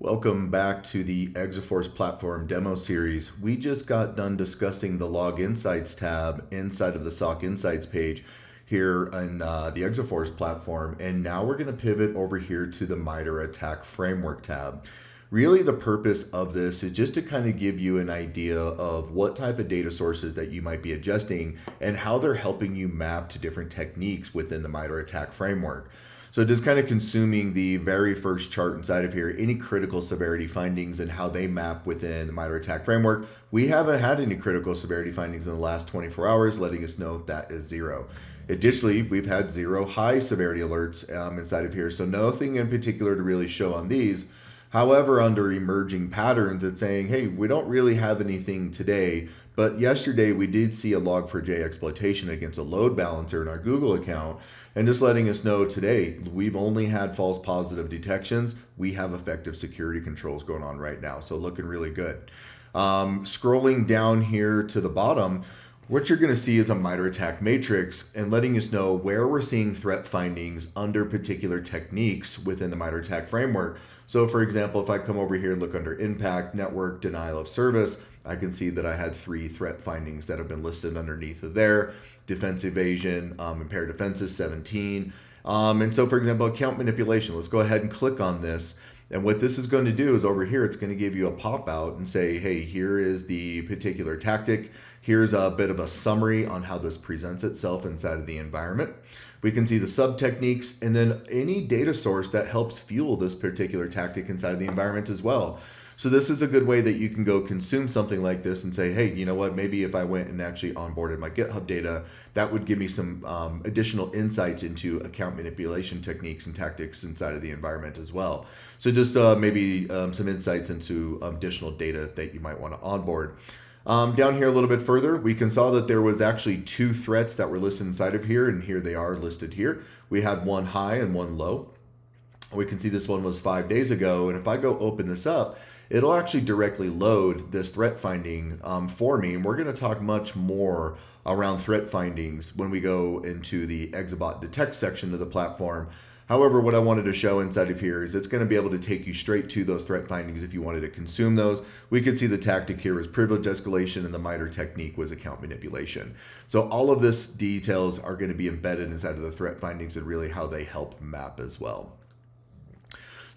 Welcome back to the Exaforce Platform Demo Series. We just got done discussing the Log Insights tab inside of the SOC Insights page here in the Exaforce platform, and now we're going to pivot over here to the MITRE ATT&CK framework tab. Really, the purpose of this is just to kind of give you an idea of what type of data sources that you might be adjusting and how they're helping you map to different techniques within the MITRE ATT&CK framework. So just kind of consuming the very first chart inside of here, any critical severity findings and how they map within the MITRE ATT&CK framework. We haven't had any critical severity findings in the last 24 hours, letting us know that is 0. Additionally, we've had 0 high severity alerts inside of here, so nothing in particular to really show on these. However, under emerging patterns, it's saying, hey, we don't really have anything today, but yesterday we did see a log4j exploitation against a load balancer in our Google account, and just letting us know today, we've only had false positive detections. We have effective security controls going on right now, so looking really good. Scrolling down here to the bottom, what you're going to see is a MITRE ATT&CK matrix and letting us know where we're seeing threat findings under particular techniques within the MITRE ATT&CK framework. So for example, if I come over here and look under impact, network, denial of service, I can see that I had 3 threat findings that have been listed underneath of there. Defense evasion, impaired defenses, 17. And so for example, account manipulation, let's go ahead and click on this. And what this is going to do is over here, it's going to give you a pop out and say, hey, here is the particular tactic. Here's a bit of a summary on how this presents itself inside of the environment. We can see the sub techniques and then any data source that helps fuel this particular tactic inside of the environment as well. So this is a good way that you can go consume something like this and say, hey, you know what, maybe if I went and actually onboarded my GitHub data, that would give me some additional insights into account manipulation techniques and tactics inside of the environment as well. So just maybe some insights into additional data that you might want to onboard. Down here a little bit further, we can saw that there was actually 2 threats that were listed inside of here, and here they are listed here. We had one high and one low. We can see this one was 5 days ago, and if I go open this up, it'll actually directly load this threat finding for me. And we're going to talk much more around threat findings when we go into the Exobot Detect section of the platform. However, what I wanted to show inside of here is it's going to be able to take you straight to those threat findings if you wanted to consume those. We could see the tactic here was privilege escalation and the MITRE technique was account manipulation. So all of this details are going to be embedded inside of the threat findings and really how they help map as well.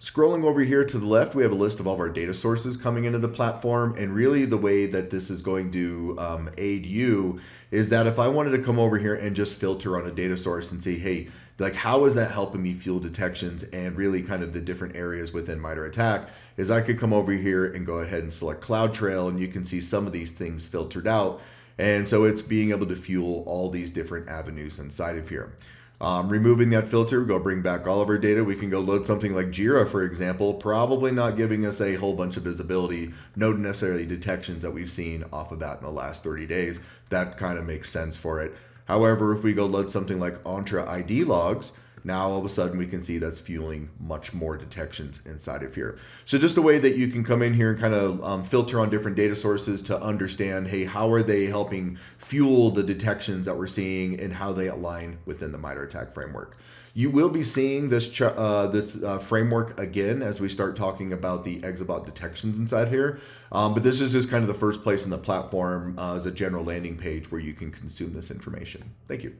Scrolling over here to the left, we have a list of all of our data sources coming into the platform. And really the way that this is going to aid you is that if I wanted to come over here and just filter on a data source and say, hey, like how is that helping me fuel detections and really kind of the different areas within MITRE ATT&CK, is I could come over here and go ahead and select CloudTrail, and you can see some of these things filtered out. And so it's being able to fuel all these different avenues inside of here. Removing that filter, go bring back all of our data. We can go load something like Jira, for example, probably not giving us a whole bunch of visibility, no necessarily detections that we've seen off of that in the last 30 days. That kind of makes sense for it. However, if we go load something like Entra ID logs, now all of a sudden we can see that's fueling much more detections inside of here. So just a way that you can come in here and kind of filter on different data sources to understand, hey, how are they helping fuel the detections that we're seeing and how they align within the MITRE ATT&CK framework. You will be seeing this framework again as we start talking about the Exobot detections inside here. But this is just kind of the first place in the platform as a general landing page where you can consume this information. Thank you.